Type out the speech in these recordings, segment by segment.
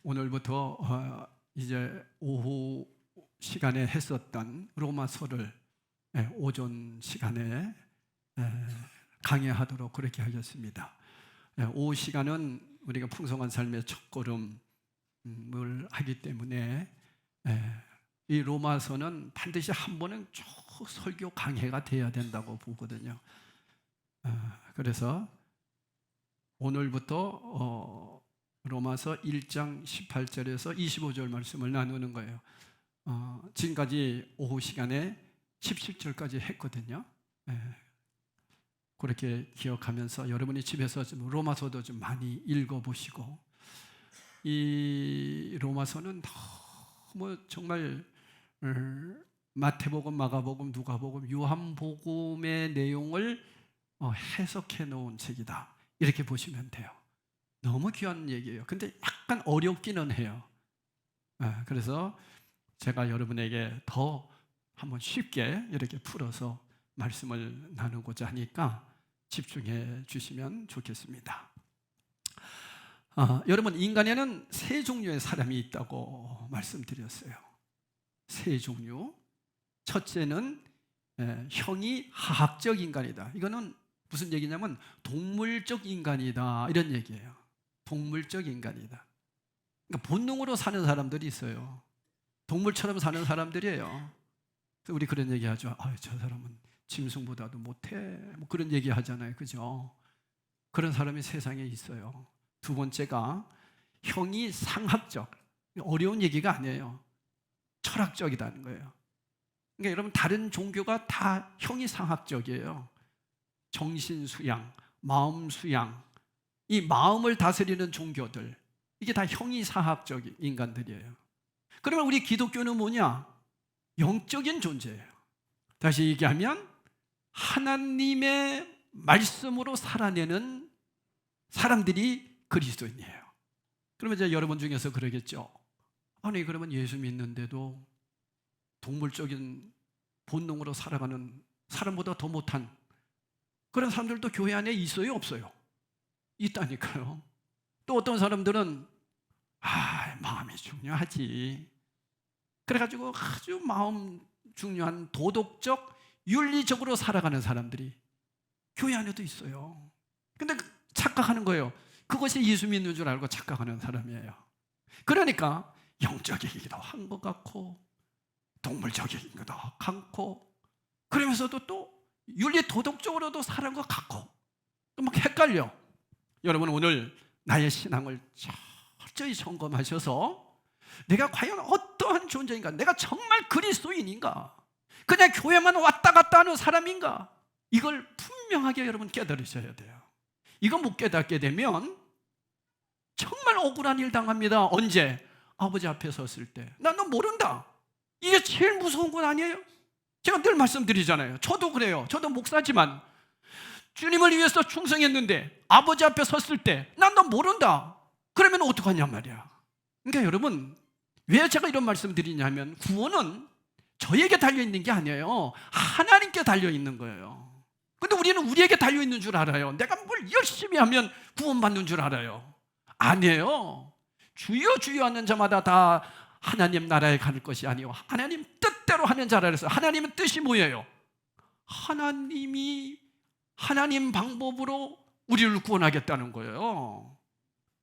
오늘부터 이제 오후 시간에 했었던 로마서를 오전 시간에 강의하도록 그렇게 하겠습니다. 오후 시간은 우리가 풍성한 삶의 첫걸음을 하기 때문에 이 로마서는 반드시 한 번은 쭉 설교 강해가 돼야 된다고 보거든요. 그래서 오늘부터 로마서 1장 18절에서 25절 말씀을 나누는 거예요. 지금까지 오후 시간에 17절까지 했거든요. 그렇게 기억하면서 여러분이 집에서 좀 로마서도 좀 많이 읽어보시고, 이 로마서는 너무 정말 마태복음, 마가복음, 누가복음, 요한복음의 내용을 해석해 놓은 책이다, 이렇게 보시면 돼요. 너무 귀한 얘기예요. 근데 약간 어렵기는 해요. 그래서 제가 여러분에게 더 한번 쉽게 이렇게 풀어서 말씀을 나누고자 하니까 집중해 주시면 좋겠습니다. 여러분, 인간에는 세 종류의 사람이 있다고 말씀드렸어요. 세 종류. 첫째는 형이 하학적 인간이다. 이거는 무슨 얘기냐면 동물적 인간이다, 이런 얘기예요. 동물적 인간이다. 그러니까 본능으로 사는 사람들이 있어요. 동물처럼 사는 사람들이에요. 그래서 우리 그런 얘기하죠. 저 사람은 짐승보다도 못해, 뭐 그런 얘기 하잖아요. 그죠? 그런 사람이 세상에 있어요. 두 번째가 형이 상학적. 어려운 얘기가 아니에요. 철학적이라는 거예요. 그러니까 여러분, 다른 종교가 다 형이 상학적이에요. 정신 수양, 마음 수양, 이 마음을 다스리는 종교들, 이게 다 형이상학적 인간들이에요. 그러면 우리 기독교는 뭐냐? 영적인 존재예요. 다시 얘기하면 하나님의 말씀으로 살아내는 사람들이 그리스도인이에요. 그러면 이제 여러분 중에서 그러겠죠. 아니, 그러면 예수 믿는데도 동물적인 본능으로 살아가는 사람보다 더 못한 그런 사람들도 교회 안에 있어요, 없어요? 있다니까요. 또 어떤 사람들은 마음이 중요하지, 그래가지고 아주 마음 중요한 도덕적, 윤리적으로 살아가는 사람들이 교회 안에도 있어요. 근데 착각하는 거예요. 그것이 예수 믿는 줄 알고 착각하는 사람이에요. 그러니까 영적이기도 한 것 같고 동물적이기도 않고, 그러면서도 또 윤리 도덕적으로도 살아간 것 같고 막 헷갈려. 여러분, 오늘 나의 신앙을 철저히 점검하셔서 내가 과연 어떠한 존재인가, 내가 정말 그리스도인인가, 그냥 교회만 왔다 갔다 하는 사람인가, 이걸 분명하게 여러분 깨달으셔야 돼요. 이거 못 깨닫게 되면 정말 억울한 일 당합니다. 언제? 아버지 앞에 섰을 때. 난 너 모른다. 이게 제일 무서운 건 아니에요? 제가 늘 말씀드리잖아요. 저도 그래요. 저도 목사지만 주님을 위해서 충성했는데 아버지 앞에 섰을 때 난 너 모른다. 그러면 어떡하냐 말이야. 그러니까 여러분, 왜 제가 이런 말씀 드리냐면, 구원은 저에게 달려있는 게 아니에요. 하나님께 달려있는 거예요. 근데 우리는 우리에게 달려있는 줄 알아요. 내가 뭘 열심히 하면 구원받는 줄 알아요. 아니에요. 주여 주여 하는 자마다 다 하나님 나라에 갈 것이 아니요 하나님 뜻대로 하는 자라 그래서, 하나님의 뜻이 뭐예요? 하나님이 하나님 방법으로 우리를 구원하겠다는 거예요.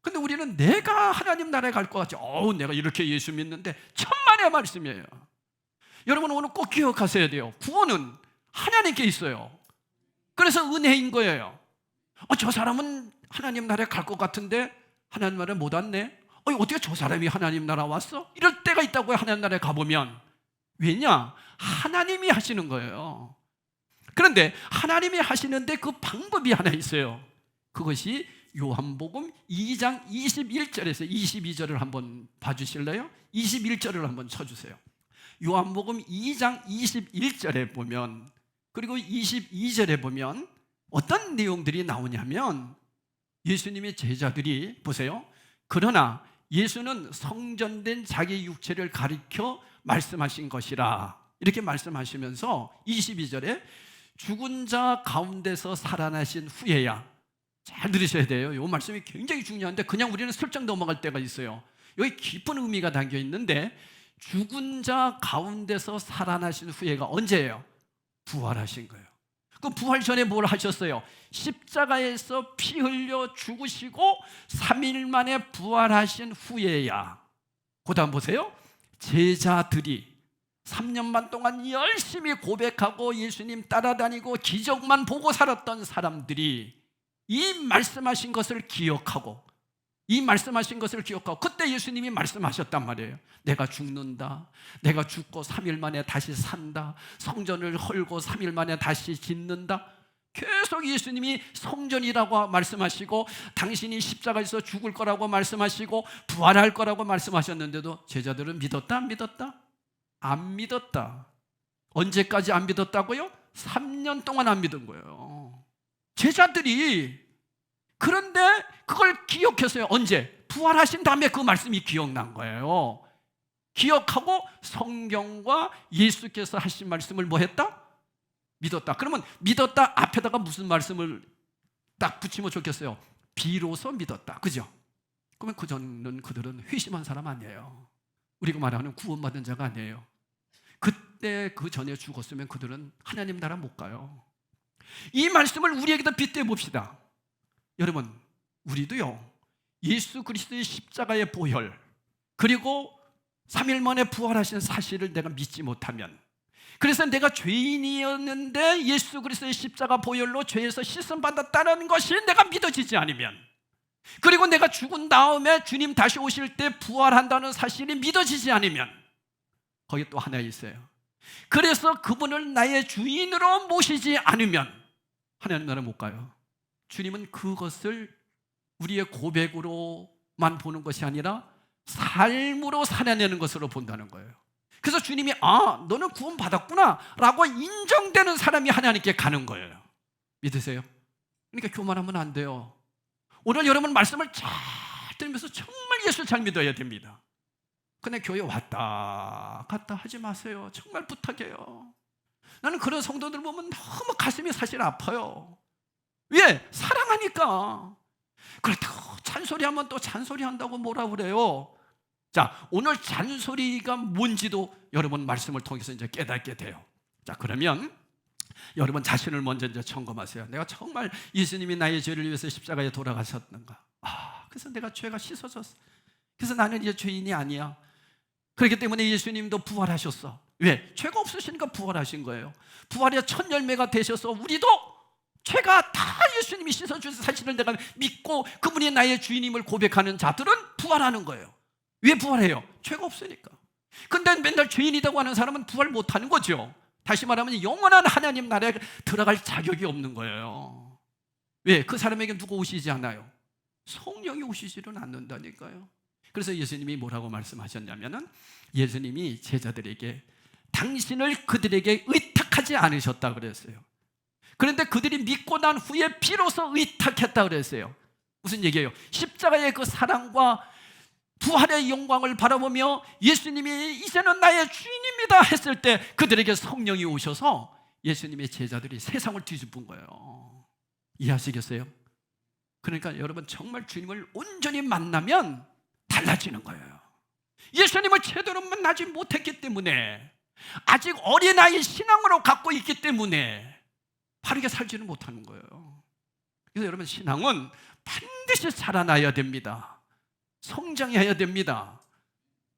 근데 우리는 내가 하나님 나라에 갈 것 같지, 내가 이렇게 예수 믿는데, 천만의 말씀이에요. 여러분, 오늘 꼭 기억하셔야 돼요. 구원은 하나님께 있어요. 그래서 은혜인 거예요. 저 사람은 하나님 나라에 갈 것 같은데 하나님 나라에 못 왔네. 어떻게 저 사람이 하나님 나라 왔어? 이럴 때가 있다고요. 하나님 나라에 가보면. 왜냐? 하나님이 하시는 거예요. 그런데 하나님이 하시는데 그 방법이 하나 있어요. 그것이 요한복음 2장 21절에서 22절을 한번 봐주실래요? 21절을 한번 쳐주세요. 요한복음 2장 21절에 보면, 그리고 22절에 보면 어떤 내용들이 나오냐면, 예수님의 제자들이, 보세요, 그러나 예수는 성전된 자기 육체를 가리켜 말씀하신 것이라, 이렇게 말씀하시면서 22절에 죽은 자 가운데서 살아나신 후에야 잘 들으셔야 돼요. 이 말씀이 굉장히 중요한데 그냥 우리는 슬쩍 넘어갈 때가 있어요. 여기 깊은 의미가 담겨 있는데, 죽은 자 가운데서 살아나신 후에가 언제예요? 부활하신 거예요. 그 부활 전에 뭘 하셨어요? 십자가에서 피 흘려 죽으시고 3일 만에 부활하신 후에야, 그 다음 보세요. 제자들이 3년 반 동안 열심히 고백하고 예수님 따라다니고 기적만 보고 살았던 사람들이 이 말씀하신 것을 기억하고, 그때 예수님이 말씀하셨단 말이에요. 내가 죽는다, 내가 죽고 3일 만에 다시 산다, 성전을 헐고 3일 만에 다시 짓는다. 계속 예수님이 성전이라고 말씀하시고 당신이 십자가에서 죽을 거라고 말씀하시고 부활할 거라고 말씀하셨는데도 제자들은 믿었다, 안 믿었다? 안 믿었다. 언제까지 안 믿었다고요? 3년 동안 안 믿은 거예요, 제자들이. 그런데 그걸 기억했어요. 언제? 부활하신 다음에 그 말씀이 기억난 거예요. 기억하고 성경과 예수께서 하신 말씀을 뭐 했다? 믿었다. 그러면 믿었다 앞에다가 무슨 말씀을 딱 붙이면 좋겠어요? 비로소 믿었다. 그죠? 그러면 그들은 회심한 사람 아니에요. 우리가 말하는 구원받은 자가 아니에요. 그때 그 전에 죽었으면 그들은 하나님 나라 못 가요. 이 말씀을 우리에게도 빗대 봅시다. 여러분, 우리도요, 예수 그리스도의 십자가의 보혈, 그리고 3일 만에 부활하신 사실을 내가 믿지 못하면, 그래서 내가 죄인이었는데 예수 그리스도의 십자가 보혈로 죄에서 씻음 받았다는 것이 내가 믿어지지 않으면, 그리고 내가 죽은 다음에 주님 다시 오실 때 부활한다는 사실이 믿어지지 않으면, 거기 또 하나 있어요. 그래서 그분을 나의 주인으로 모시지 않으면 하나님 나라 못 가요. 주님은 그것을 우리의 고백으로만 보는 것이 아니라 삶으로 살아내는 것으로 본다는 거예요. 그래서 주님이 너는 구원 받았구나 라고 인정되는 사람이 하나님께 가는 거예요. 믿으세요? 그러니까 교만하면 안 돼요. 오늘 여러분 말씀을 잘 들으면서 정말 예수 잘 믿어야 됩니다. 근데 교회 왔다 갔다 하지 마세요. 정말 부탁해요. 나는 그런 성도들 보면 너무 가슴이 사실 아파요. 왜? 사랑하니까. 그렇다고 잔소리하면 또 잔소리한다고 뭐라 그래요. 자, 오늘 잔소리가 뭔지도 여러분 말씀을 통해서 이제 깨닫게 돼요. 자, 그러면 여러분 자신을 먼저 이제 점검하세요. 내가 정말 예수님이 나의 죄를 위해서 십자가에 돌아가셨는가? 그래서 내가 죄가 씻어졌어. 그래서 나는 이제 죄인이 아니야. 그렇기 때문에 예수님도 부활하셨어. 왜? 죄가 없으시니까 부활하신 거예요. 부활의 첫 열매가 되셔서 우리도 죄가 다 예수님이 씻어주신 사실을 내가 믿고 그분이 나의 주인임을 고백하는 자들은 부활하는 거예요. 왜 부활해요? 죄가 없으니까. 근데 맨날 죄인이라고 하는 사람은 부활 못하는 거죠. 다시 말하면 영원한 하나님 나라에 들어갈 자격이 없는 거예요. 왜? 그 사람에게 누가 오시지 않아요? 성령이 오시지는 않는다니까요. 그래서 예수님이 뭐라고 말씀하셨냐면은, 예수님이 제자들에게 당신을 그들에게 의탁하지 않으셨다 그랬어요. 그런데 그들이 믿고 난 후에 비로소 의탁했다 그랬어요. 무슨 얘기예요? 십자가의 그 사랑과 부활의 영광을 바라보며 예수님이 이제는 나의 주인입니다 했을 때 그들에게 성령이 오셔서 예수님의 제자들이 세상을 뒤집은 거예요. 이해하시겠어요? 그러니까 여러분 정말 주님을 온전히 만나면 달라지는 거예요. 예수님을 제대로 만나지 못했기 때문에, 아직 어린아이 신앙으로 갖고 있기 때문에 바르게 살지는 못하는 거예요. 그래서 여러분 신앙은 반드시 자라나야 됩니다. 성장해야 됩니다.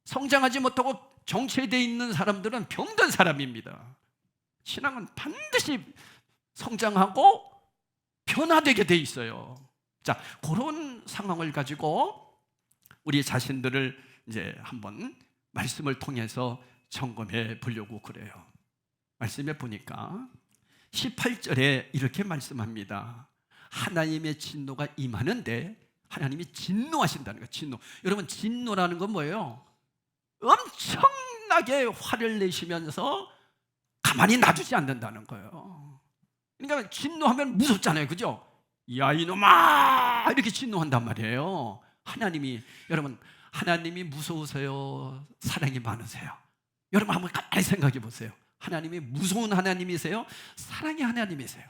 성장하지 못하고 정체되어 있는 사람들은 병든 사람입니다. 신앙은 반드시 성장하고 변화되게 돼 있어요. 자, 그런 상황을 가지고 우리 자신들을 이제 한번 말씀을 통해서 점검해 보려고 그래요. 말씀해 보니까 18절에 이렇게 말씀합니다. 하나님의 진노가 임하는데, 하나님이 진노하신다는 거예요. 진노. 여러분 진노라는 건 뭐예요? 엄청나게 화를 내시면서 가만히 놔두지 않는다는 거예요. 그러니까 진노하면 무섭잖아요, 그죠? 야 이놈아 이렇게 진노한단 말이에요. 하나님이, 여러분 하나님이 무서우세요? 사랑이 많으세요? 여러분 한번 가만히 생각해 보세요. 하나님이 무서운 하나님이세요? 사랑의 하나님이세요?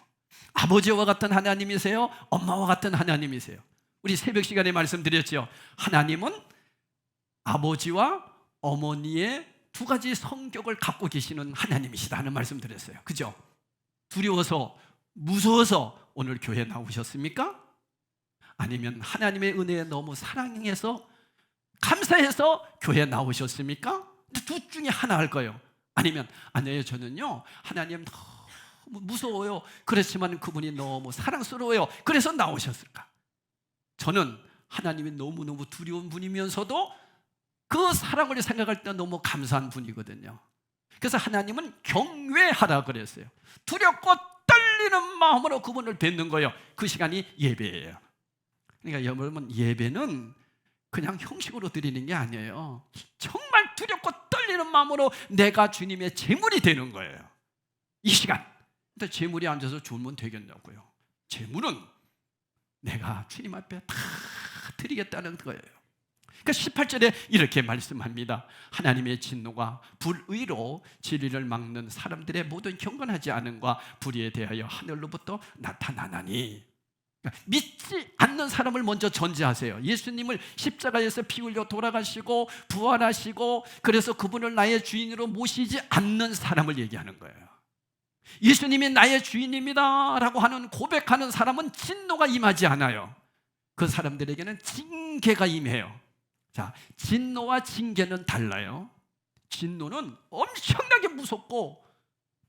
아버지와 같은 하나님이세요? 엄마와 같은 하나님이세요? 우리 새벽 시간에 말씀드렸죠. 하나님은 아버지와 어머니의 두 가지 성격을 갖고 계시는 하나님이시다 하는 말씀 드렸어요. 그죠? 두려워서 무서워서 오늘 교회 나오셨습니까? 아니면 하나님의 은혜에 너무 사랑해서 감사해서 교회 나오셨습니까? 둘 중에 하나 할 거예요. 아니면 아니에요, 저는요 하나님 너무 무서워요. 그렇지만 그분이 너무 사랑스러워요. 그래서 나오셨을까? 저는 하나님이 너무너무 두려운 분이면서도 그 사랑을 생각할 때 너무 감사한 분이거든요. 그래서 하나님은 경외하라 그랬어요. 두렵고 떨리는 마음으로 그분을 뵙는 거예요. 그 시간이 예배예요. 그러니까 여러분, 예배는 그냥 형식으로 드리는 게 아니에요. 정말 두렵고 떨리는 마음으로 내가 주님의 제물이 되는 거예요. 이 시간. 근데 제물이 앉아서 주면 되겠냐고요. 제물은 내가 주님 앞에 다 드리겠다는 거예요. 그러니까 18절에 이렇게 말씀합니다. 하나님의 진노가 불의로 진리를 막는 사람들의 모든 경건하지 않음과 불의에 대하여 하늘로부터 나타나나니. 그러니까 믿지 않는 사람을 먼저 전제하세요. 예수님을 십자가에서 피 흘려 돌아가시고 부활하시고 그래서 그분을 나의 주인으로 모시지 않는 사람을 얘기하는 거예요. 예수님이 나의 주인입니다 라고 하는 고백하는 사람은 진노가 임하지 않아요. 그 사람들에게는 징계가 임해요. 자, 진노와 징계는 달라요. 진노는 엄청나게 무섭고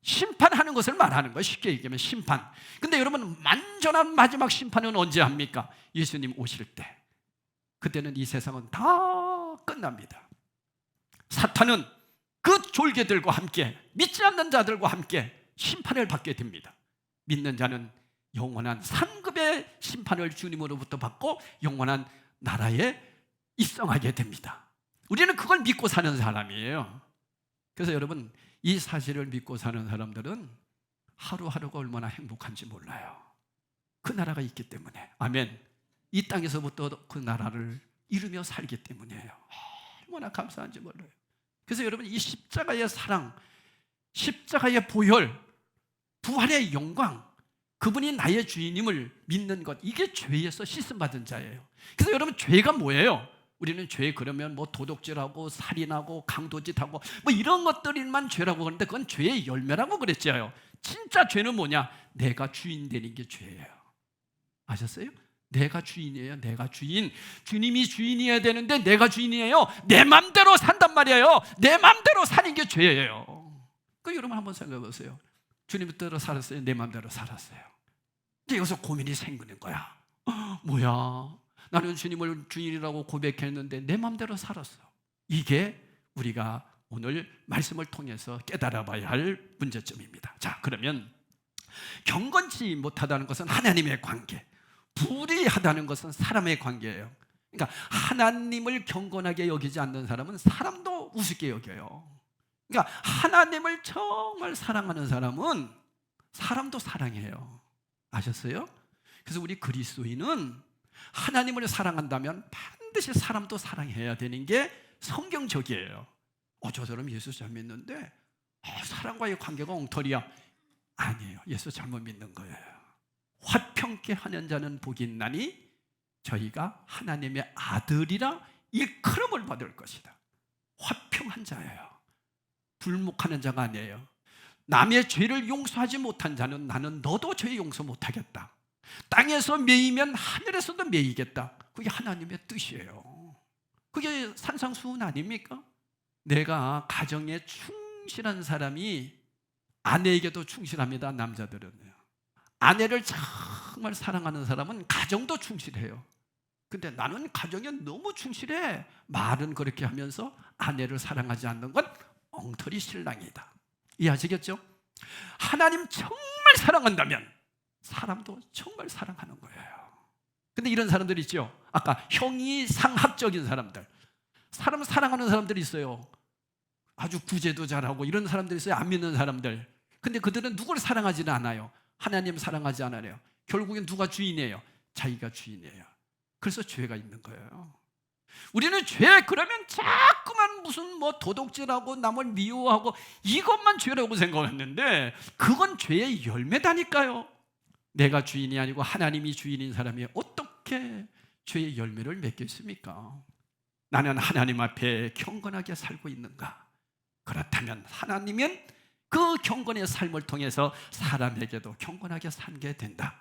심판하는 것을 말하는 거예요. 쉽게 얘기하면 심판. 근데 여러분, 완전한 마지막 심판은 언제 합니까? 예수님 오실 때. 그때는 이 세상은 다 끝납니다. 사탄은 그 졸개들과 함께, 믿지 않는 자들과 함께 심판을 받게 됩니다. 믿는 자는 영원한 상급의 심판을 주님으로부터 받고 영원한 나라에 입성하게 됩니다. 우리는 그걸 믿고 사는 사람이에요. 그래서 여러분, 이 사실을 믿고 사는 사람들은 하루하루가 얼마나 행복한지 몰라요. 그 나라가 있기 때문에. 아멘. 이 땅에서부터 그 나라를 이루며 살기 때문이에요. 얼마나 감사한지 몰라요. 그래서 여러분, 이 십자가의 사랑, 십자가의 보혈, 부활의 영광, 그분이 나의 주인임을 믿는 것, 이게 죄에서 씻음받은 자예요. 그래서 여러분, 죄가 뭐예요? 우리는 죄 그러면 뭐 도둑질하고 살인하고 강도짓하고 뭐 이런 것들만 죄라고 그러는데 그건 죄의 열매라고 그랬잖아요. 진짜 죄는 뭐냐? 내가 주인 되는 게 죄예요. 아셨어요? 내가 주인이에요. 내가 주인. 주님이 주인이어야 되는데 내가 주인이에요. 내 맘대로 산단 말이에요. 내 맘대로 사는 게 죄예요. 그 여러분 한번 생각해 보세요. 주님대로 살았어요? 내 맘대로 살았어요? 이제 여기서 고민이 생기는 거야. 뭐야? 나는 주님을 주인이라고 고백했는데 내 맘대로 살았어. 이게 우리가 오늘 말씀을 통해서 깨달아 봐야 할 문제점입니다. 자, 그러면 경건치 못하다는 것은 하나님의 관계, 불의하다는 것은 사람의 관계예요. 그러니까 하나님을 경건하게 여기지 않는 사람은 사람도 우습게 여겨요. 그러니까 하나님을 정말 사랑하는 사람은 사람도 사랑해요. 아셨어요? 그래서 우리 그리스도인은 하나님을 사랑한다면 반드시 사람도 사랑해야 되는 게 성경적이에요. 저 사람 예수 잘 믿는데 사람과의 관계가 엉터리야. 아니에요. 예수 잘못 믿는 거예요. 화평케 하는 자는 복이 있나니 저희가 하나님의 아들이라 일컬음을 받을 것이다. 화평한 자예요. 불목하는 자가 아니에요. 남의 죄를 용서하지 못한 자는 나는 너도 죄 용서 못하겠다. 땅에서 매이면 하늘에서도 매이겠다. 그게 하나님의 뜻이에요. 그게 산상수훈 아닙니까? 내가 가정에 충실한 사람이 아내에게도 충실합니다. 남자들은요. 아내를 정말 사랑하는 사람은 가정도 충실해요. 근데 나는 가정에 너무 충실해. 말은 그렇게 하면서 아내를 사랑하지 않는 건 엉터리 신랑이다. 이해하시겠죠? 하나님 정말 사랑한다면 사람도 정말 사랑하는 거예요. 근데 이런 사람들이 있죠. 아까 형이상학적인 사람들, 사람 사랑하는 사람들이 있어요. 아주 구제도 잘하고 이런 사람들이 있어요. 안 믿는 사람들. 근데 그들은 누구를 사랑하지는 않아요. 하나님 사랑하지 않아요. 결국엔 누가 주인이에요? 자기가 주인이에요. 그래서 죄가 있는 거예요. 우리는 죄 그러면 자꾸만 무슨 뭐 도둑질하고 남을 미워하고 이것만 죄라고 생각했는데 그건 죄의 열매다니까요. 내가 주인이 아니고 하나님이 주인인 사람이 어떻게 죄의 열매를 맺겠습니까? 나는 하나님 앞에 경건하게 살고 있는가? 그렇다면 하나님은 그 경건의 삶을 통해서 사람에게도 경건하게 살게 된다.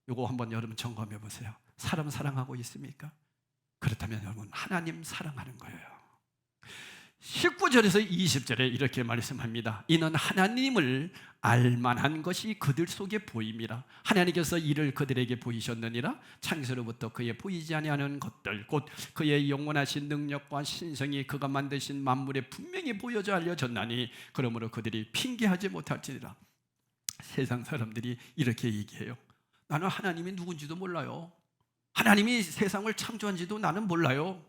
이거 한번 여러분 점검해 보세요. 사람 사랑하고 있습니까? 그렇다면 여러분 하나님 사랑하는 거예요. 19절에서 20절에 이렇게 말씀합니다. 이는 하나님을 알만한 것이 그들 속에 보임이라. 하나님께서 이를 그들에게 보이셨느니라. 창세로부터 그의 보이지 아니하는 것들 곧 그의 영원하신 능력과 신성이 그가 만드신 만물에 분명히 보여져 알려졌나니 그러므로 그들이 핑계하지 못할지니라. 세상 사람들이 이렇게 얘기해요. 나는 하나님이 누군지도 몰라요. 하나님이 세상을 창조한지도 나는 몰라요.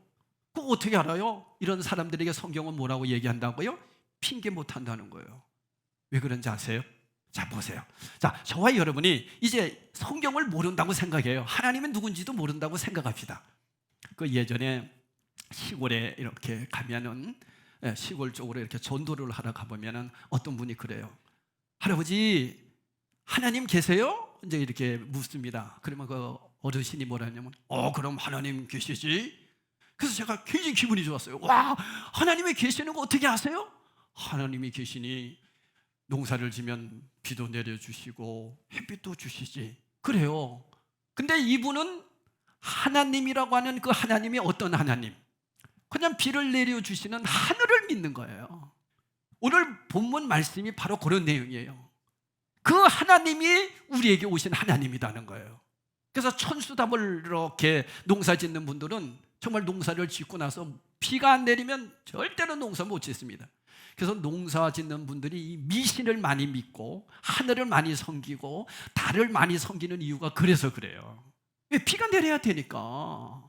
그거 어떻게 알아요? 이런 사람들에게 성경은 뭐라고 얘기한다고요? 핑계 못한다는 거예요. 왜 그런지 아세요? 자, 보세요. 자, 저와 여러분이 이제 성경을 모른다고 생각해요. 하나님은 누군지도 모른다고 생각합시다. 그 예전에 시골에 이렇게 가면은, 시골 쪽으로 이렇게 전도를 하러 가보면은 어떤 분이 그래요. 할아버지, 하나님 계세요? 이제 이렇게 묻습니다. 그러면 그 어르신이 뭐라 하냐면, 그럼 하나님 계시지? 그래서 제가 굉장히 기분이 좋았어요. 와, 하나님이 계시는 거 어떻게 아세요? 하나님이 계시니 농사를 지면 비도 내려주시고 햇빛도 주시지. 그래요. 근데 이분은 하나님이라고 하는 그 하나님이 어떤 하나님? 그냥 비를 내려주시는 하늘을 믿는 거예요. 오늘 본문 말씀이 바로 그런 내용이에요. 그 하나님이 우리에게 오신 하나님이라는 거예요. 그래서 천수답을 이렇게 농사 짓는 분들은 정말 농사를 짓고 나서 비가 안 내리면 절대로 농사 못 짓습니다. 그래서 농사 짓는 분들이 이 미신을 많이 믿고 하늘을 많이 섬기고 달을 많이 섬기는 이유가 그래서 그래요. 왜? 비가 내려야 되니까.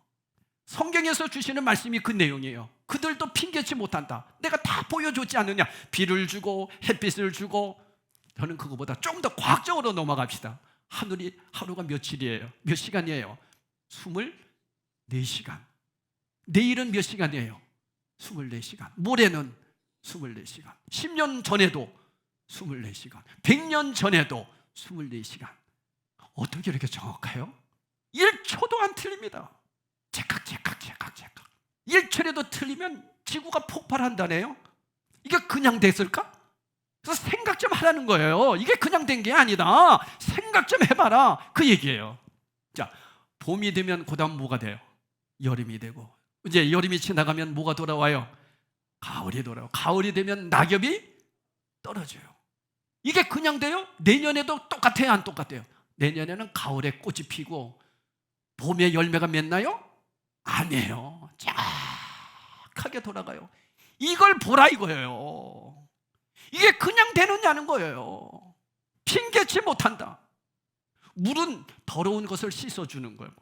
성경에서 주시는 말씀이 그 내용이에요. 그들도 핑계치 못한다. 내가 다 보여줬지 않느냐. 비를 주고 햇빛을 주고. 저는 그거보다 좀 더 과학적으로 넘어갑시다. 하늘이 하루가 며칠이에요? 몇 시간이에요? 24시간. 내일은 몇 시간이에요? 24시간. 모레는 24시간. 10년 전에도 24시간. 100년 전에도 24시간. 어떻게 이렇게 정확해요? 1초도 안 틀립니다. 제깍. 1초라도 틀리면 지구가 폭발한다네요. 이게 그냥 됐을까? 그래서 생각 좀 하라는 거예요. 이게 그냥 된 게 아니다. 생각 좀 해봐라. 그 얘기예요. 자, 봄이 되면 그 다음 뭐가 돼요? 여름이 되고, 이제 여름이 지나가면 뭐가 돌아와요? 가을이 돌아와요. 가을이 되면 낙엽이 떨어져요. 이게 그냥 돼요? 내년에도 똑같아요? 안 똑같아요? 내년에는 가을에 꽃이 피고 봄에 열매가 맺나요? 아니에요. 쫙하게 돌아가요. 이걸 보라 이거예요. 이게 그냥 되느냐는 거예요. 핑계치 못한다. 물은 더러운 것을 씻어주는 거예요.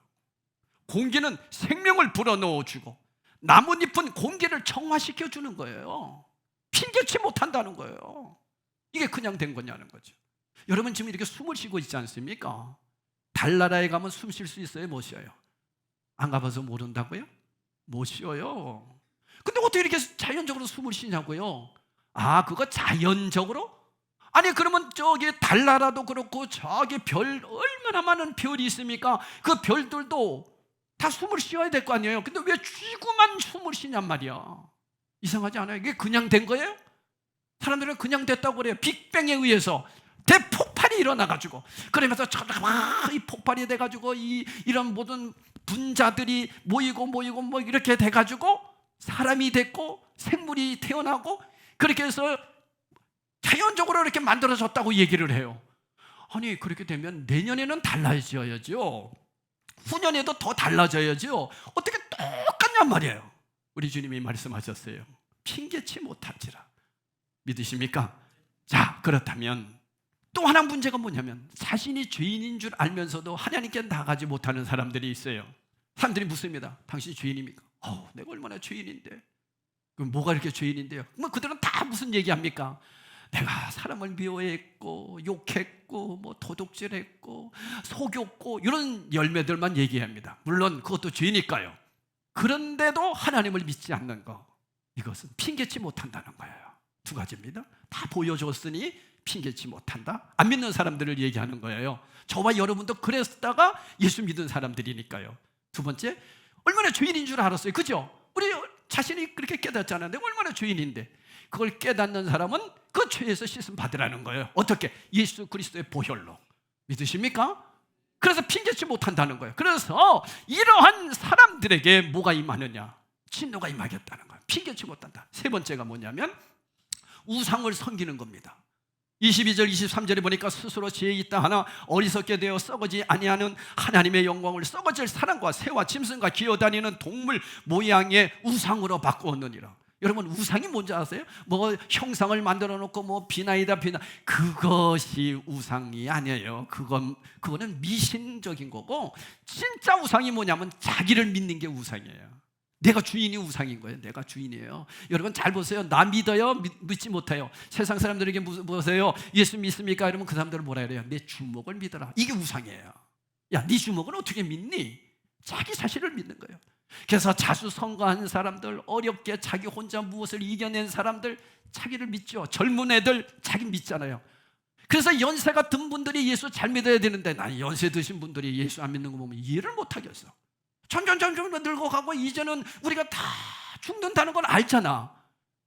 공기는 생명을 불어넣어주고 나뭇잎은 공기를 정화시켜주는 거예요. 핑계치 못한다는 거예요. 이게 그냥 된 거냐는 거죠. 여러분 지금 이렇게 숨을 쉬고 있지 않습니까? 달나라에 가면 숨 쉴 수 있어요? 못 쉬어요? 안 가봐서 모른다고요? 못 쉬어요. 근데 어떻게 이렇게 자연적으로 숨을 쉬냐고요? 그거 자연적으로? 아니 그러면 저기 달나라도 그렇고 저기 별 얼마나 많은 별이 있습니까? 그 별들도 다 숨을 쉬어야 될 거 아니에요? 근데 왜 지구만 숨을 쉬냔 말이야. 이상하지 않아요? 이게 그냥 된 거예요? 사람들은 그냥 됐다고 그래요. 빅뱅에 의해서 대폭발이 일어나가지고, 그러면서 이 폭발이 돼가지고 이런 모든 분자들이 모이고 뭐 이렇게 돼가지고 사람이 됐고 생물이 태어나고 그렇게 해서 자연적으로 이렇게 만들어졌다고 얘기를 해요. 아니 그렇게 되면 내년에는 달라져야죠. 후년에도 더 달라져야죠. 어떻게 똑같냔 말이에요. 우리 주님이 말씀하셨어요. 핑계치 못할지라. 믿으십니까? 자, 그렇다면 또 하나 문제가 뭐냐면 자신이 죄인인 줄 알면서도 하나님께 나가지 못하는 사람들이 있어요. 사람들이 묻습니다. 당신이 죄인입니까? 내가 얼마나 죄인인데. 그럼 뭐가 이렇게 죄인인데요? 뭐 그들은 다 무슨 얘기합니까? 내가 사람을 미워했고 욕했고 뭐 도둑질했고 속였고 이런 열매들만 얘기합니다. 물론 그것도 죄니까요. 그런데도 하나님을 믿지 않는 거, 이것은 핑계치 못한다는 거예요. 두 가지입니다. 다 보여줬으니 핑계치 못한다. 안 믿는 사람들을 얘기하는 거예요. 저와 여러분도 그랬다가 예수 믿은 사람들이니까요. 두 번째, 얼마나 죄인인 줄 알았어요. 그죠? 우리 자신이 그렇게 깨닫잖아요. 내가 얼마나 죄인인데. 그걸 깨닫는 사람은 그 죄에서 씻음 받으라는 거예요. 어떻게? 예수 그리스도의 보혈로. 믿으십니까? 그래서 핑계치 못한다는 거예요. 그래서 이러한 사람들에게 뭐가 임하느냐? 진노가 임하겠다는 거예요. 핑계치 못한다. 세 번째가 뭐냐면 우상을 섬기는 겁니다. 22절 23절에 보니까 스스로 지혜 있다 하나 어리석게 되어 썩어지 아니하는 하나님의 영광을 썩어질 사람과 새와 짐승과 기어다니는 동물 모양의 우상으로 바꾸었느니라. 여러분, 우상이 뭔지 아세요? 뭐 형상을 만들어 놓고 뭐 비나이다 비나, 그것이 우상이 아니에요. 그거는 미신적인 거고, 진짜 우상이 뭐냐면 자기를 믿는 게 우상이에요. 내가 주인이 우상인 거예요. 내가 주인이에요. 여러분 잘 보세요. 나 믿어요? 믿지 못해요? 세상 사람들에게 보세요. 예수 믿습니까? 이러면 그 사람들은 뭐라 그래요? 내 주먹을 믿어라. 이게 우상이에요. 야, 네 주먹을 어떻게 믿니? 자기 자신을 믿는 거예요. 그래서 자수성가한 사람들, 어렵게 자기 혼자 무엇을 이겨낸 사람들, 자기를 믿죠. 젊은 애들 자기 믿잖아요. 그래서 연세가 든 분들이 예수 잘 믿어야 되는데, 난 연세 드신 분들이 예수 안 믿는 거 보면 이해를 못 하겠어. 점점 늙어가고 이제는 우리가 다 죽는다는 걸 알잖아.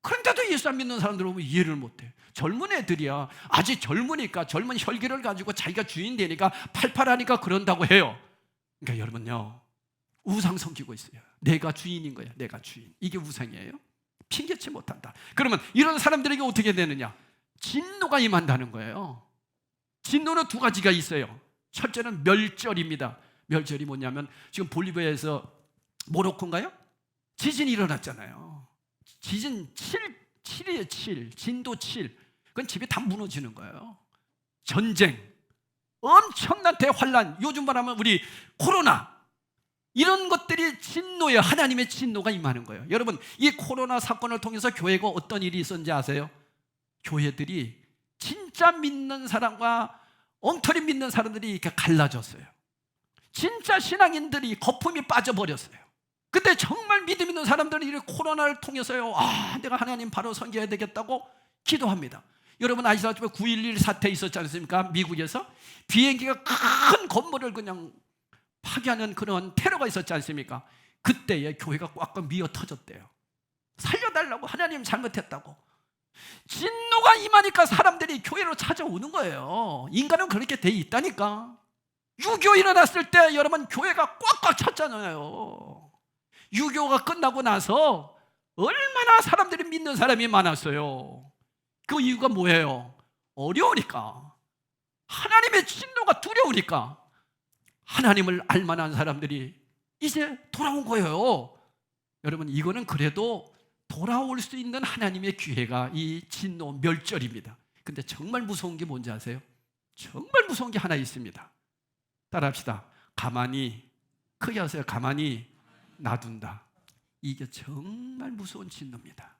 그런데도 예수 안 믿는 사람들 보면 이해를 못해. 젊은 애들이야. 아직 젊으니까, 젊은 혈기를 가지고 자기가 주인 되니까 팔팔하니까 그런다고 해요. 그러니까 여러분요, 우상 섬기고 있어요. 내가 주인인 거야. 내가 주인. 이게 우상이에요. 핑계치 못한다. 그러면 이런 사람들에게 어떻게 되느냐? 진노가 임한다는 거예요. 진노는 두 가지가 있어요. 첫째는 멸절입니다. 멸절이 뭐냐면, 지금 볼리비아에서 모로코인가요? 지진이 일어났잖아요. 지진 7이에요. 7. 진도 7. 그건 집이 다 무너지는 거예요. 전쟁, 엄청난 대환란, 요즘 말하면 우리 코로나, 이런 것들이 진노예요. 하나님의 진노가 임하는 거예요. 여러분, 이 코로나 사건을 통해서 교회가 어떤 일이 있었는지 아세요? 교회들이 진짜 믿는 사람과 엉터리 믿는 사람들이 이렇게 갈라졌어요. 진짜 신앙인들이 거품이 빠져버렸어요. 근데 정말 믿음 있는 사람들은 이 코로나를 통해서요, 내가 하나님 바로 섬겨야 되겠다고 기도합니다. 여러분 아시다시피 9.11 사태 있었지 않습니까? 미국에서 비행기가 큰 건물을 그냥 파괴하는 그런 테러가 있었지 않습니까? 그때에 교회가 꽉꽉 미어 터졌대요. 살려달라고, 하나님 잘못했다고. 진노가 임하니까 사람들이 교회로 찾아오는 거예요. 인간은 그렇게 돼 있다니까. 6.25 일어났을 때 여러분 교회가 꽉꽉 찼잖아요. 6.25가 끝나고 나서 얼마나 사람들이 믿는 사람이 많았어요. 그 이유가 뭐예요? 어려우니까, 하나님의 진노가 두려우니까. 하나님을 알만한 사람들이 이제 돌아온 거예요. 여러분, 이거는 그래도 돌아올 수 있는 하나님의 기회가 이 진노 멸절입니다. 근데 정말 무서운 게 뭔지 아세요? 정말 무서운 게 하나 있습니다. 따라합시다. 가만히, 크게 하세요. 가만히 놔둔다. 이게 정말 무서운 진노입니다.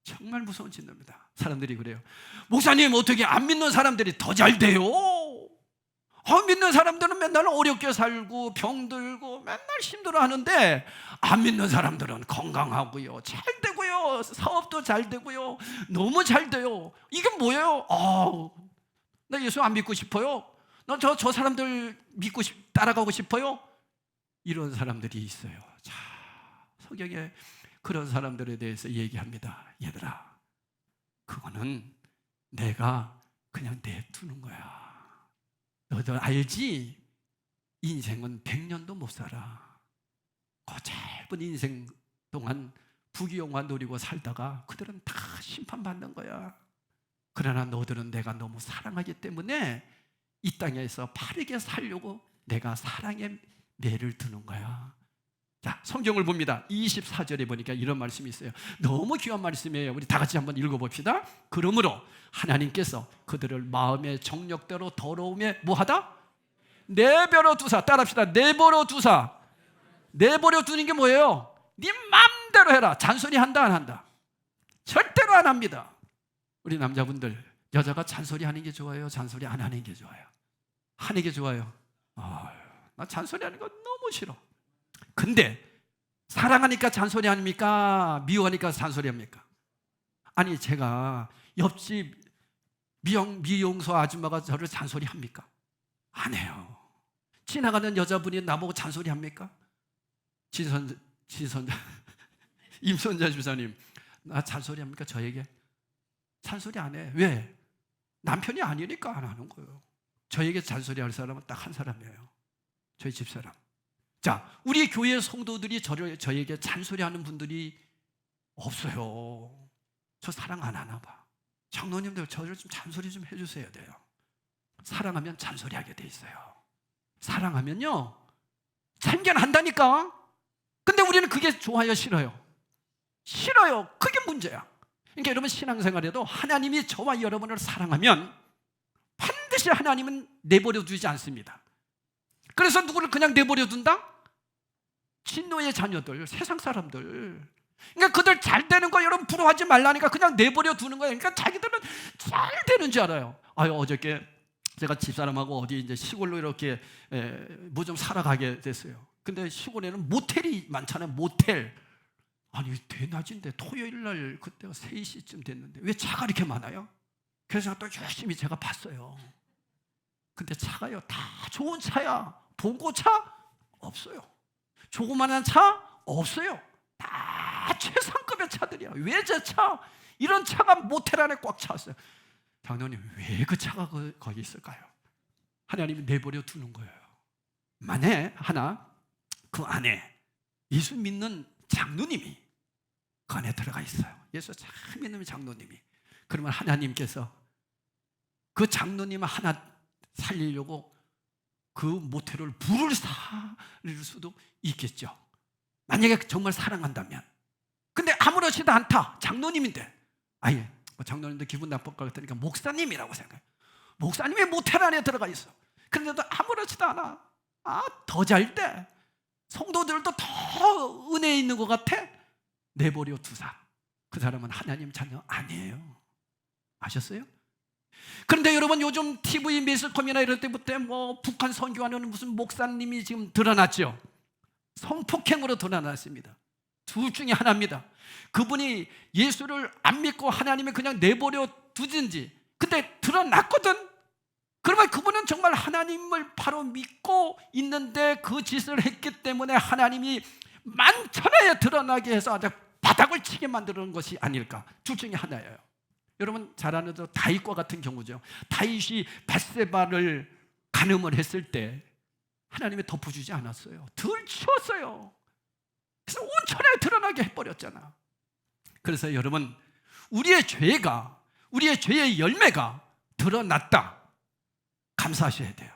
정말 무서운 진노입니다. 사람들이 그래요. 목사님, 어떻게 안 믿는 사람들이 더 잘 돼요? 믿는 사람들은 맨날 어렵게 살고 병들고 맨날 힘들어하는데, 안 믿는 사람들은 건강하고요, 잘 되고요, 사업도 잘 되고요, 너무 잘 돼요. 이게 뭐예요? 나 예수 안 믿고 싶어요. 나 저 사람들 믿고 따라가고 싶어요. 이런 사람들이 있어요. 자, 성경에 그런 사람들에 대해서 얘기합니다. 얘들아, 그거는 내가 그냥 내두는 거야. 너도 알지? 인생은 100년도 못 살아. 그 짧은 인생 동안 부귀영화 누리고 살다가 그들은 다 심판받는 거야. 그러나 너들은 내가 너무 사랑하기 때문에 이 땅에서 바르게 살려고 내가 사랑의 매를 드는 거야. 자, 성경을 봅니다. 24절에 보니까 이런 말씀이 있어요. 너무 귀한 말씀이에요. 우리 다 같이 한번 읽어봅시다. 그러므로 하나님께서 그들을 마음의 정욕대로 더러움에 뭐하다? 내버려 두사. 따라합시다. 내버려 두사. 내버려 두는 게 뭐예요? 네 마음대로 해라. 잔소리 한다 안 한다? 절대로 안 합니다. 우리 남자분들, 여자가 잔소리 하는 게 좋아요? 잔소리 안 하는 게 좋아요? 하는 게 좋아요. 나 잔소리 하는 거 너무 싫어. 근데 사랑하니까 잔소리 합니까? 미워하니까 잔소리 합니까? 아니, 제가 옆집 미용소 아줌마가 저를 잔소리합니까? 안 해요. 지나가는 여자분이 나보고 잔소리합니까? 임선자 주사님, 나 잔소리합니까? 저에게? 잔소리 안 해. 왜? 남편이 아니니까 안 하는 거예요. 저에게 잔소리할 사람은 딱 한 사람이에요. 저희 집사람. 자, 우리 교회 성도들이 저에게 잔소리하는 분들이 없어요. 저 사랑 안 하나 봐. 장로님들 저를 좀 잔소리 좀 해주셔야 돼요. 사랑하면 잔소리하게 돼 있어요. 사랑하면요 참견한다니까. 근데 우리는 그게 좋아요, 싫어요? 싫어요. 그게 문제야. 그러니까 여러분 신앙생활에도 하나님이 저와 여러분을 사랑하면 반드시 하나님은 내버려 두지 않습니다. 그래서 누구를 그냥 내버려 둔다? 진노의 자녀들, 세상 사람들. 그러니까 그들 잘 되는 거 여러분 부러워하지 말라니까 그냥 내버려 두는 거예요. 그러니까 자기들은 잘 되는 줄 알아요. 어저께 제가 집사람하고 어디 이제 시골로 이렇게 뭐 좀 살아가게 됐어요. 근데 시골에는 모텔이 많잖아요. 모텔. 아니 대낮인데 토요일 날 그때가 3시쯤 됐는데 왜 차가 이렇게 많아요? 그래서 또 열심히 제가 봤어요. 근데 차가요 다 좋은 차야. 봉고차 없어요. 조그만한 차 없어요. 다 최상급의 차들이야. 외제차 이런 차가 모텔 안에 꽉 찼어요. 장로님 왜 그 차가 거기 있을까요? 하나님이 내버려 두는 거예요. 만에 하나 그 안에 예수 믿는 장로님이 그 안에 들어가 있어요. 예수 참 믿는 장로님이. 그러면 하나님께서 그 장로님 하나 살리려고 그 모텔을 불을 살릴 수도 있겠죠. 만약에 정말 사랑한다면. 근데 아무렇지도 않다. 장로님인데. 아예 장로님도 기분 나쁠 것 같으니까 목사님이라고 생각해요. 목사님이 모텔 안에 들어가 있어. 그런데도 아무렇지도 않아. 더 잘 돼. 성도들도 더 은혜 있는 것 같아. 내버려 두사. 그 사람은 하나님 자녀 아니에요. 아셨어요? 그런데 여러분 요즘 TV 매스컴이나 이럴 때부터 뭐 북한 선교하는 무슨 목사님이 지금 드러났죠. 성폭행으로 드러났습니다. 둘 중에 하나입니다. 그분이 예수를 안 믿고 하나님이 그냥 내버려 두든지. 근데 드러났거든. 그러면 그분은 정말 하나님을 바로 믿고 있는데 그 짓을 했기 때문에 하나님이 만천하에 드러나게 해서 아주 바닥을 치게 만드는 것이 아닐까. 둘 중에 하나예요. 여러분 잘 아는 대로 다윗과 같은 경우죠. 다윗이 밧세바를 간음을 했을 때 하나님이 덮어주지 않았어요. 들추었어요. 그래서 온 천하에 드러나게 해버렸잖아. 그래서 여러분 우리의 죄의 열매가 드러났다. 감사하셔야 돼요.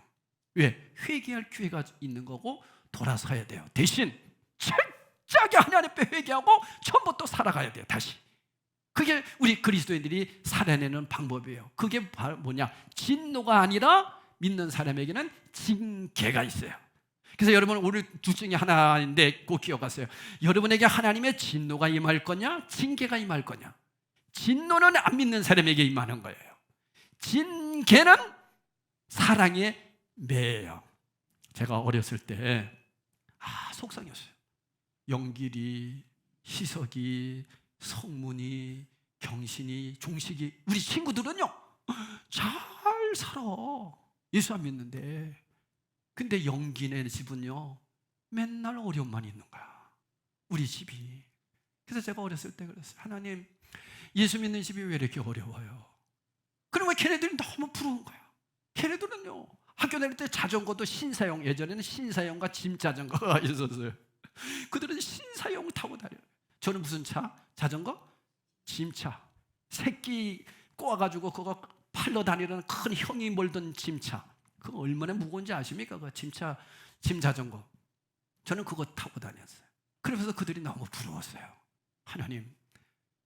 왜? 회개할 기회가 있는 거고 돌아서야 돼요. 대신 철저하게 하나님 앞에 회개하고 처음부터 살아가야 돼요. 다시. 그게 우리 그리스도인들이 살아내는 방법이에요. 그게 바로 뭐냐? 진노가 아니라 믿는 사람에게는 징계가 있어요. 그래서 여러분 오늘 둘 중에 하나인데 꼭 기억하세요. 여러분에게 하나님의 진노가 임할 거냐? 징계가 임할 거냐? 진노는 안 믿는 사람에게 임하는 거예요. 징계는 사랑의 매예요. 제가 어렸을 때 속상했어요. 영길이, 희석이, 성문이, 경신이, 종식이 우리 친구들은요 잘 살아. 예수 안 믿는데. 근데 영기네 집은요 맨날 어려움만 있는 거야. 우리 집이. 그래서 제가 어렸을 때 그랬어요. 하나님 예수 믿는 집이 왜 이렇게 어려워요? 그러면 걔네들이 너무 부러운 거야. 걔네들은요 학교 다닐 때 자전거도 신사용, 예전에는 신사용과 짐자전거가 있었어요. 그들은 신사용 타고 다녀요. 저는 무슨 차? 자전거? 짐차. 새끼 꼬아가지고 그거 팔러 다니는 큰 형이 몰던 짐차. 그거 얼마나 무거운지 아십니까? 그 짐 자전거. 저는 그거 타고 다녔어요. 그러면서 그들이 너무 부러웠어요. 하나님,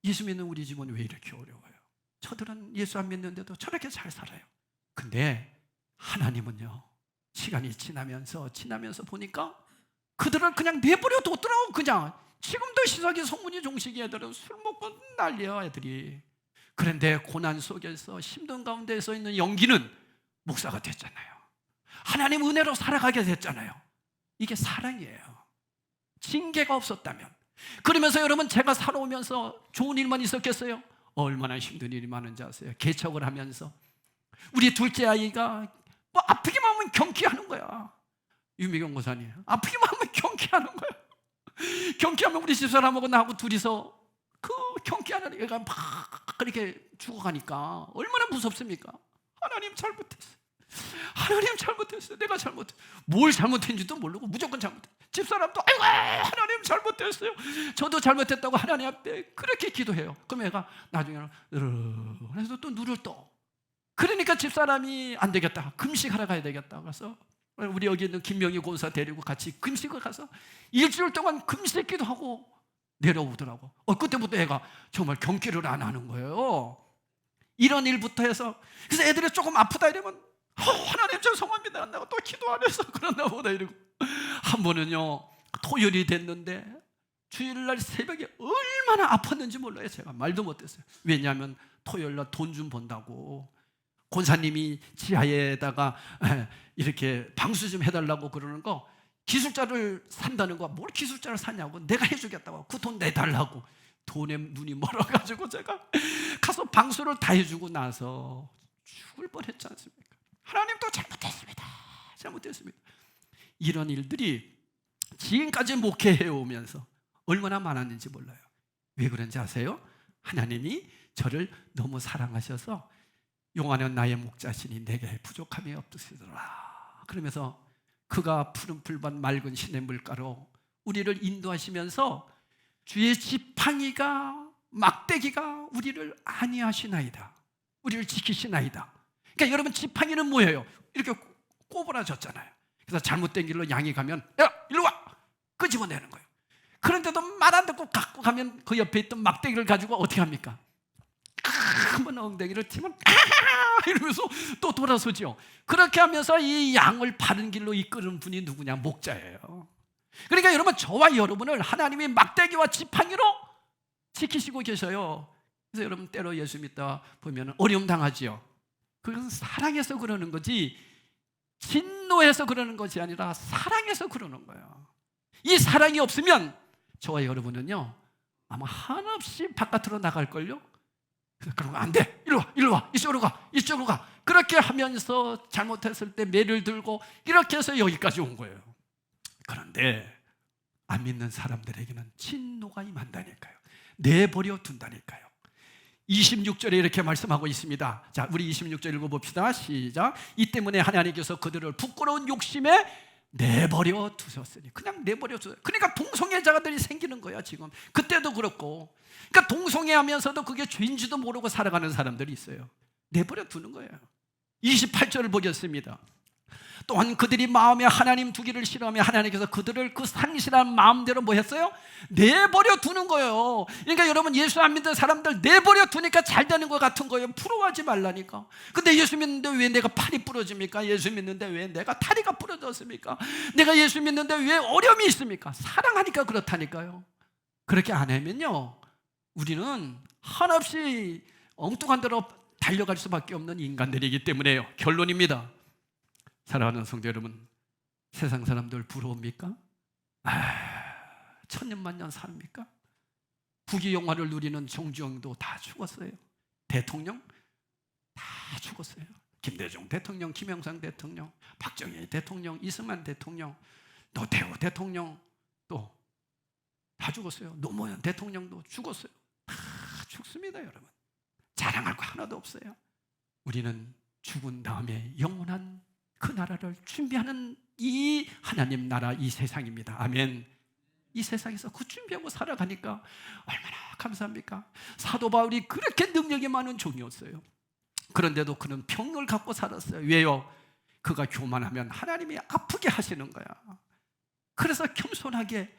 예수 믿는 우리 집은 왜 이렇게 어려워요? 저들은 예수 안 믿는데도 저렇게 잘 살아요. 근데 하나님은요 시간이 지나면서 보니까 그들은 그냥 내버려 뒀더라고. 그냥 지금도 시석이 성문이 종식이 애들은 술 먹고 난리야 애들이. 그런데 고난 속에서 힘든 가운데 서 있는 영기는 목사가 됐잖아요. 하나님 은혜로 살아가게 됐잖아요. 이게 사랑이에요. 징계가 없었다면. 그러면서 여러분 제가 살아오면서 좋은 일만 있었겠어요? 얼마나 힘든 일이 많은지 아세요? 개척을 하면서 우리 둘째 아이가 뭐 아프기만 하면 경기하는 거야. 유미경 고사님, 아프기만 하면 경기하는 거야. 경기하면 우리 집사람하고 나하고 둘이서 그 경기하는 애가 막 그렇게 죽어가니까 얼마나 무섭습니까? 하나님 잘못했어. 하나님 잘못했어. 내가 잘못했어. 뭘 잘못했는지도 모르고 무조건 잘못했어. 집사람도 아이고 하나님 잘못했어요. 저도 잘못했다고 하나님 앞에 그렇게 기도해요. 그럼 애가 나중에는 그래서 또 눈을 떠. 그러니까 집사람이 안 되겠다. 금식하러 가야 되겠다. 그래서 우리 여기 있는 김명희 권사 데리고 같이 금식을 가서 일주일 동안 금식기도 하고 내려오더라고. 그때부터 애가 정말 경기를 안 하는 거예요. 이런 일부터 해서. 그래서 애들이 조금 아프다 이러면 하나님 죄송합니다. 내가 또 기도 안 해서 그런가 보다 이러고. 한 번은요 토요일이 됐는데 주일날 새벽에 얼마나 아팠는지 몰라요. 제가 말도 못했어요. 왜냐하면 토요일날 돈 좀 번다고 권사님이 지하에다가 이렇게 방수 좀 해달라고 그러는 거, 기술자를 산다는 거, 뭘 기술자를 사냐고, 내가 해주겠다고 그 돈 내달라고. 돈에 눈이 멀어가지고 제가 가서 방수를 다 해주고 나서 죽을 뻔했지 않습니까? 하나님도 잘못했습니다. 잘못했습니다. 이런 일들이 지금까지 목회해 오면서 얼마나 많았는지 몰라요. 왜 그런지 아세요? 하나님이 저를 너무 사랑하셔서 용하는 나의 목자시니 내게 부족함이 없으시더라. 그러면서 그가 푸른 풀밭 맑은 시냇 물가로 우리를 인도하시면서 주의 지팡이가 막대기가 우리를 안위하시나이다. 우리를 지키시나이다. 그러니까 여러분, 지팡이는 뭐예요? 이렇게 꼬부라졌잖아요. 그래서 잘못된 길로 양이 가면 야 일로 와 끄집어내는 거예요. 그런데도 말 안 듣고 갖고 가면 그 옆에 있던 막대기를 가지고 어떻게 합니까? 한번 엉덩이를 치면 이러면서 또 돌아서죠. 그렇게 하면서 이 양을 바른 길로 이끄는 분이 누구냐? 목자예요. 그러니까 여러분, 저와 여러분을 하나님이 막대기와 지팡이로 지키시고 계셔요. 그래서 여러분 때로 예수 믿다 보면 어려움 당하지요. 그것은 사랑해서 그러는 거지 진노해서 그러는 것이 아니라 사랑해서 그러는 거예요. 이 사랑이 없으면 저와 여러분은요 아마 한없이 바깥으로 나갈걸요. 그러면 안 돼, 일로 와, 이쪽으로 가 그렇게 하면서 잘못했을 때 매를 들고 이렇게 해서 여기까지 온 거예요. 그런데 안 믿는 사람들에게는 진노가 임한다니까요. 내버려 둔다니까요. 26절에 이렇게 말씀하고 있습니다. 자, 우리 26절 읽어봅시다. 시작. 이 때문에 하나님께서 그들을 부끄러운 욕심에 내버려 두셨으니. 그냥 내버려 두셨어요. 그러니까 동성애자들이 생기는 거야 지금. 그때도 그렇고. 그러니까 동성애하면서도 그게 죄인지도 모르고 살아가는 사람들이 있어요. 내버려 두는 거예요. 28절을 보겠습니다. 또한 그들이 마음에 하나님 두기를 싫어하며 하나님께서 그들을 그 상실한 마음대로 뭐 했어요? 내버려 두는 거예요. 그러니까 여러분, 예수 안 믿는 사람들 내버려 두니까 잘 되는 것 같은 거예요. 부러워하지 말라니까. 근데 예수 믿는데 왜 내가 팔이 부러집니까? 예수 믿는데 왜 내가 다리가 부러졌습니까? 내가 예수 믿는데 왜 어려움이 있습니까? 사랑하니까 그렇다니까요. 그렇게 안 하면요 우리는 한없이 엉뚱한 대로 달려갈 수밖에 없는 인간들이기 때문에요. 결론입니다. 사랑하는 성도 여러분, 세상 사람들 부러웁니까? 천년만년 삽니까? 부귀영화를 누리는 정주영도 다 죽었어요. 대통령 다 죽었어요. 김대중 대통령, 김영삼 대통령, 박정희 대통령, 이승만 대통령, 노태우 대통령 또 다 죽었어요. 노무현 대통령도 죽었어요. 다 죽습니다. 여러분, 자랑할 거 하나도 없어요. 우리는 죽은 다음에 영원한 그 나라를 준비하는 이 하나님 나라, 이 세상입니다. 아멘. 이 세상에서 그 준비하고 살아가니까 얼마나 감사합니까? 사도 바울이 그렇게 능력이 많은 종이었어요. 그런데도 그는 평을 갖고 살았어요. 왜요? 그가 교만하면 하나님이 아프게 하시는 거야. 그래서 겸손하게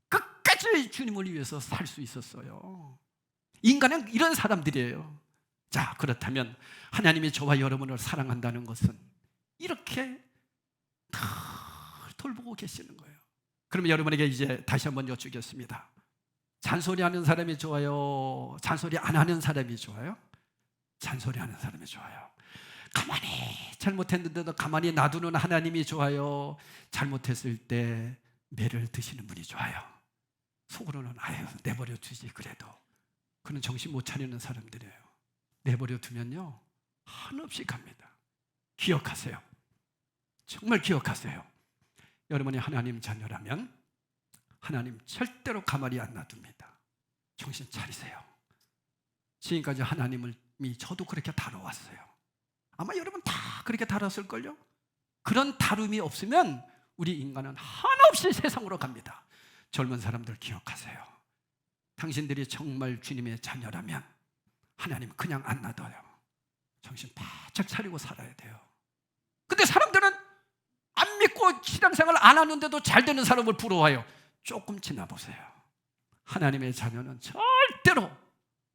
끝까지 주님을 위해서 살 수 있었어요. 인간은 이런 사람들이에요. 자, 그렇다면 하나님이 저와 여러분을 사랑한다는 것은 이렇게 다 돌보고 계시는 거예요. 그러면 여러분에게 이제 다시 한번 여쭙겠습니다. 잔소리하는 사람이 좋아요? 잔소리 안 하는 사람이 좋아요? 잔소리하는 사람이 좋아요. 가만히 잘못했는데도 가만히 놔두는 하나님이 좋아요? 잘못했을 때 매를 드시는 분이 좋아요? 속으로는 아유 내버려 두지 그래도. 그는 정신 못 차리는 사람들이에요. 내버려 두면요 한없이 갑니다. 기억하세요. 정말 기억하세요. 여러분이 하나님 자녀라면 하나님 절대로 가만히 안 놔둡니다. 정신 차리세요. 지금까지 하나님이 저도 그렇게 다뤄왔어요. 아마 여러분 다 그렇게 다뤘을걸요? 그런 다룸이 없으면 우리 인간은 한없이 세상으로 갑니다. 젊은 사람들 기억하세요. 당신들이 정말 주님의 자녀라면 하나님 그냥 안 놔둬요. 정신 바짝 차리고 살아야 돼요. 근데 사람들은 안 믿고 신앙생활 안 하는데도 잘 되는 사람을 부러워해요. 조금 지나보세요. 하나님의 자녀는 절대로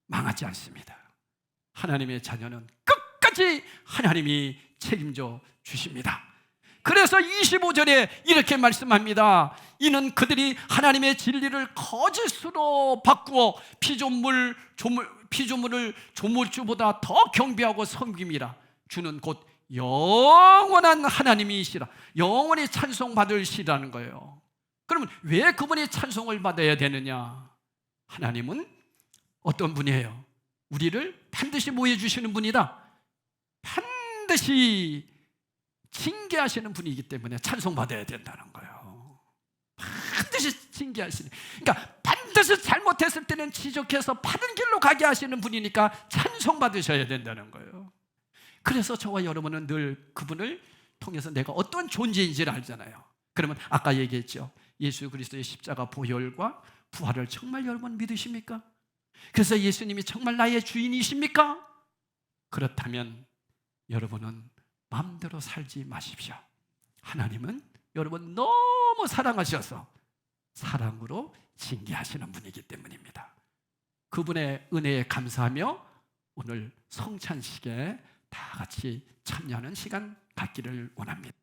망하지 않습니다. 하나님의 자녀는 끝까지 하나님이 책임져 주십니다. 그래서 25절에 이렇게 말씀합니다. 이는 그들이 하나님의 진리를 거짓으로 바꾸어 피조물을 조물주보다 더 경배하고 섬김이라. 주는 곧 영원한 하나님이시라. 영원히 찬송받으시라는 거예요. 그러면 왜 그분이 찬송을 받아야 되느냐? 하나님은 어떤 분이에요? 우리를 반드시 모여 주시는 분이다. 반드시 징계하시는 분이기 때문에 찬송받아야 된다는 거예요. 반드시 징계하시는, 그러니까 반드시 잘못했을 때는 지적해서 바른 길로 가게 하시는 분이니까 찬송받으셔야 된다는 거예요. 그래서 저와 여러분은 늘 그분을 통해서 내가 어떤 존재인지를 알잖아요. 그러면 아까 얘기했죠. 예수 그리스도의 십자가 보혈과 부활을 정말 여러분 믿으십니까? 그래서 예수님이 정말 나의 주인이십니까? 그렇다면 여러분은 마음대로 살지 마십시오. 하나님은 여러분 너무 사랑하셔서 사랑으로 징계하시는 분이기 때문입니다. 그분의 은혜에 감사하며 오늘 성찬식에 다 같이 참여하는 시간 갖기를 원합니다.